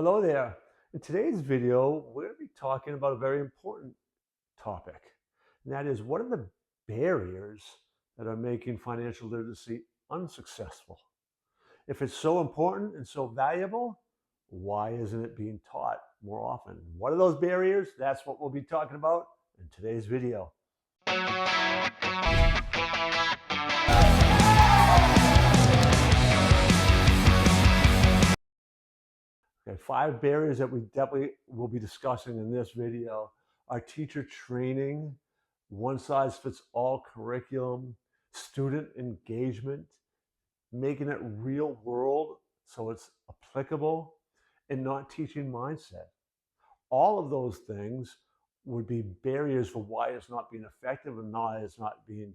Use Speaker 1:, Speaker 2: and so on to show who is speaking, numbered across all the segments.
Speaker 1: Hello there. In today's video, we're going to be talking about a very important topic, and that is what are the barriers that are making financial literacy unsuccessful? If it's so important and so valuable, why isn't it being taught more often? What are those barriers? That's what we'll be talking about in today's video. Okay, 5 barriers that we definitely will be discussing in this video are teacher training, one-size-fits-all curriculum, student engagement, making it real world so it's applicable, and not teaching mindset. All of those things would be barriers for why it's not being effective and why it's not being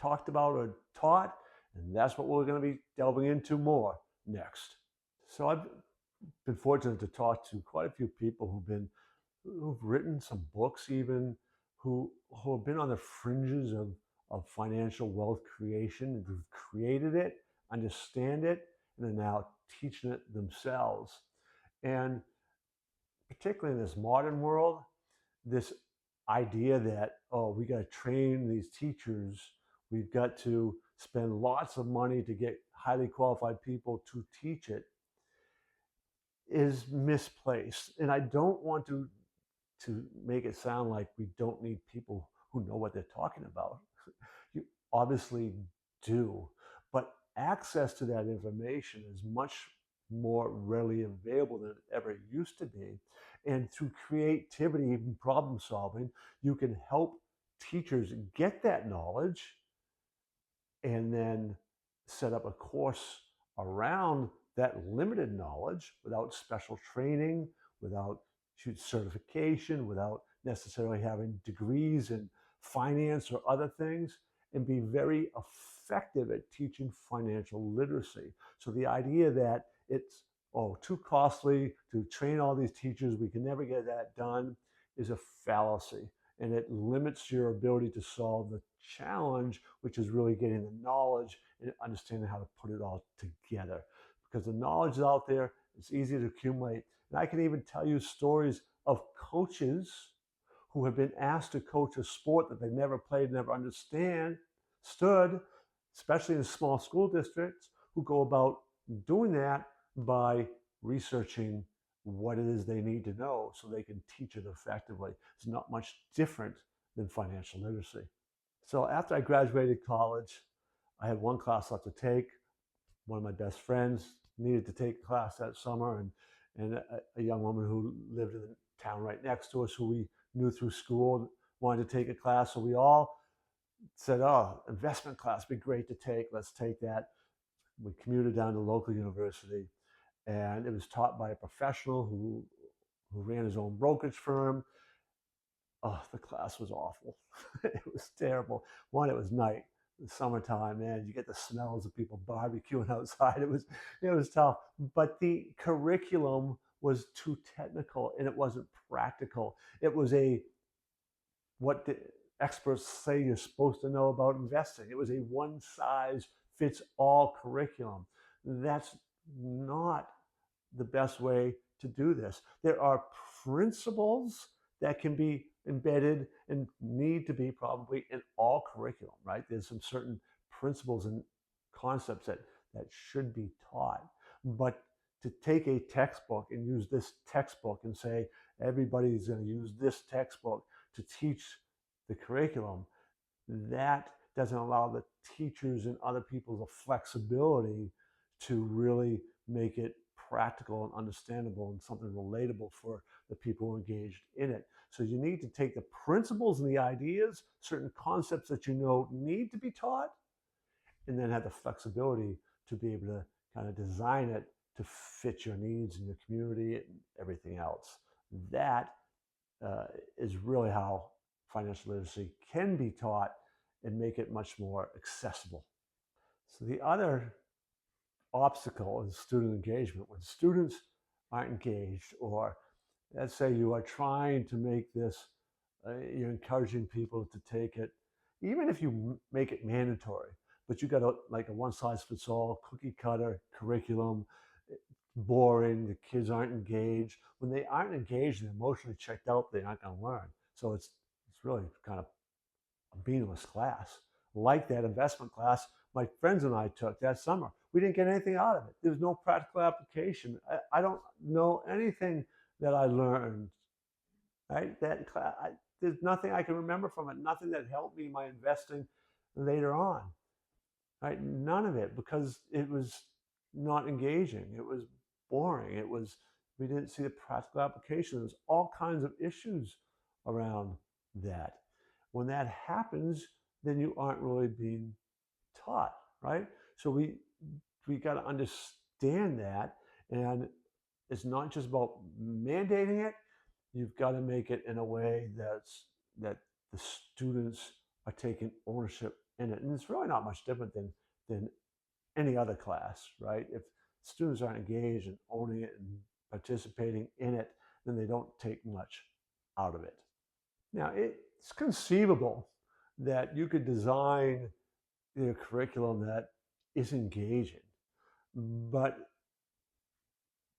Speaker 1: talked about or taught. And that's what we're going to be delving into more next. So I've been fortunate to talk to quite a few people who've written some books, even who have been on the fringes of financial wealth creation, and who've created it, understand it, and are now teaching it themselves. And particularly in this modern world, this idea that, oh, we got to train these teachers, we've got to spend lots of money to get highly qualified people to teach it, is misplaced. And I don't want to make it sound like we don't need people who know what they're talking about. You obviously do, but access to that information is much more readily available than it ever used to be. And through creativity and problem solving, you can help teachers get that knowledge and then set up a course around that limited knowledge without special training, without certification, without necessarily having degrees in finance or other things, and be very effective at teaching financial literacy. So the idea that it's too costly to train all these teachers, we can never get that done, is a fallacy. And it limits your ability to solve the challenge, which is really getting the knowledge and understanding how to put it all together. Because the knowledge is out there, it's easy to accumulate. And I can even tell you stories of coaches who have been asked to coach a sport that they've never played, never stood, especially in small school districts, who go about doing that by researching what it is they need to know so they can teach it effectively. It's not much different than financial literacy. So after I graduated college, I had one class left to take. One of my best friends needed to take a class that summer, and a young woman who lived in the town right next to us, who we knew through school, wanted to take a class. So we all said, oh, investment class would be great to take. Let's take that. We commuted down to the local university, and it was taught by a professional who ran his own brokerage firm. Oh, the class was awful. It was terrible. One, it was night, the summertime, man. You get the smells of people barbecuing outside. It was tough. But the curriculum was too technical and it wasn't practical. It was what the experts say you're supposed to know about investing. It was a one size fits all curriculum. That's not the best way to do this. There are principles that can be embedded and need to be probably in all curriculum, right? There's some certain principles and concepts that should be taught. But to take a textbook and use this textbook and say everybody's going to use this textbook to teach the curriculum, that doesn't allow the teachers and other people the flexibility to really make it practical and understandable and something relatable for the people engaged in it. So you need to take the principles and the ideas, certain concepts that you know need to be taught, and then have the flexibility to be able to kind of design it to fit your needs and your community and everything else. That is really how financial literacy can be taught and make it much more accessible. So the other obstacle is student engagement. When students aren't engaged, or let's say you are trying to make this, you're encouraging people to take it, even if you make it mandatory, but you got like a one size fits all cookie cutter curriculum, boring, the kids aren't engaged. When they aren't engaged and emotionally checked out, they're not going to learn. So it's really kind of a meaningless class. Like that investment class my friends and I took that summer. We didn't get anything out of it. There was no practical application. I don't know anything that I learned. Right? That class, there's nothing I can remember from it. Nothing that helped me in my investing later on. Right? None of it, because it was not engaging. It was boring. We didn't see the practical application. There's all kinds of issues around that. When that happens, then you aren't really being taught, right? So we got to understand that, and it's not just about mandating it. You've got to make it in a way that the students are taking ownership in it, and it's really not much different than any other class, right? If students aren't engaged and owning it and participating in it, then they don't take much out of it. Now, it's conceivable that you could design a curriculum that is engaging, but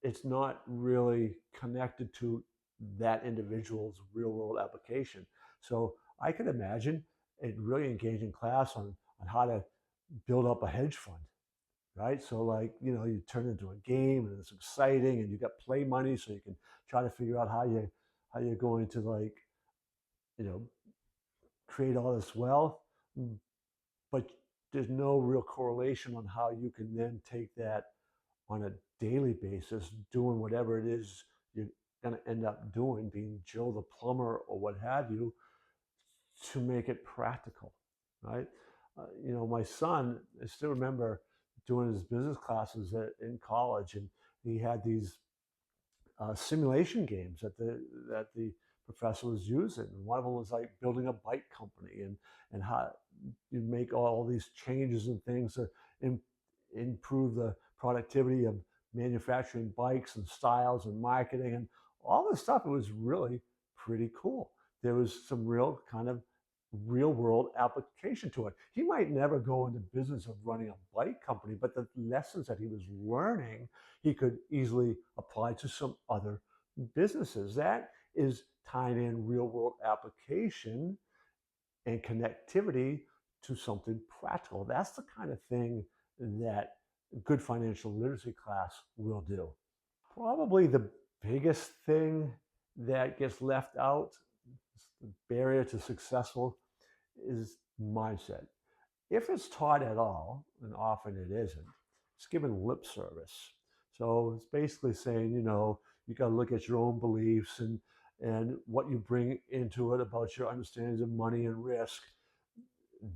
Speaker 1: it's not really connected to that individual's real world application. So I could imagine a really engaging class on how to build up a hedge fund, right? So like, you turn it into a game and it's exciting and you got play money so you can try to figure out how you're going to like, you know, create all this wealth. But there's no real correlation on how you can then take that on a daily basis, doing whatever it is you're going to end up doing, being Joe the plumber or what have you, to make it practical, right? My son, I still remember doing his business classes in college, and he had these simulation games that the professor was using. And one of them was like building a bike company and how you make all these changes and things to improve the productivity of manufacturing bikes and styles and marketing and all this stuff. It was really pretty cool. There was some real kind of real world application to it. He might never go into business of running a bike company, but the lessons that he was learning, he could easily apply to some other businesses. That is tying in real world application and connectivity to something practical. That's the kind of thing that a good financial literacy class will do. Probably the biggest thing that gets left out, the barrier to successful, is mindset. If it's taught at all, and often it isn't, it's given lip service. So it's basically saying, you got to look at your own beliefs and what you bring into it about your understandings of money and risk.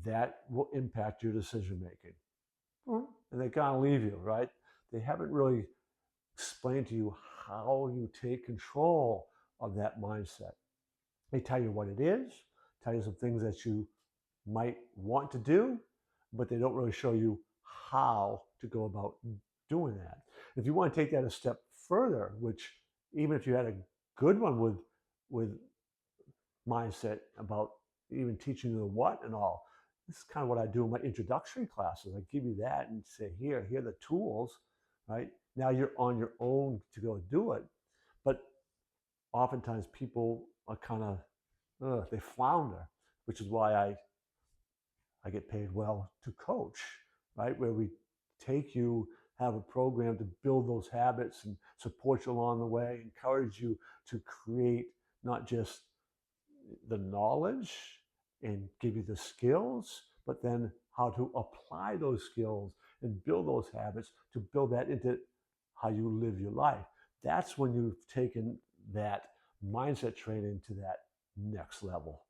Speaker 1: That will impact your decision making. And they kind of leave you, right? They haven't really explained to you how you take control of that mindset. They tell you what it is, tell you some things that you might want to do, but they don't really show you how to go about doing that. If you want to take that a step further, which even if you had a good one with mindset about even teaching you the what and all, this is kind of what I do in my introductory classes. I give you that and say, here are the tools, right? Now you're on your own to go do it. But oftentimes people are kind of, they flounder, which is why I get paid well to coach, right? Where we take you, have a program to build those habits and support you along the way, encourage you to create not just the knowledge and give you the skills, but then how to apply those skills and build those habits to build that into how you live your life. That's when you've taken that mindset training to that next level.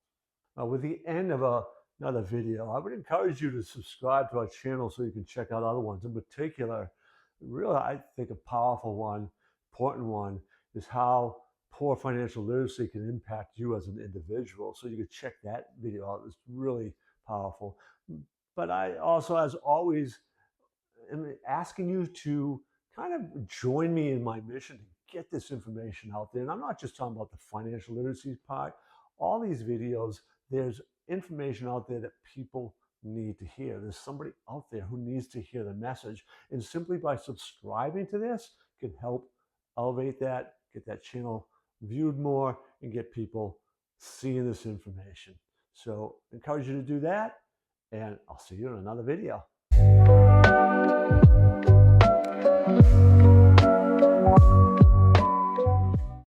Speaker 1: With the end of another video, I would encourage you to subscribe to our channel so you can check out other ones. In particular, really, I think a powerful one, important one, is how poor financial literacy can impact you as an individual. So you can check that video out. It's really powerful. But I also, as always, am asking you to kind of join me in my mission to get this information out there. And I'm not just talking about the financial literacy part. All these videos, there's information out there that people need to hear. There's somebody out there who needs to hear the message. And simply by subscribing to this can help elevate that, get that channel viewed more, and get people seeing this information. So I encourage you to do that, and I'll see you in another video.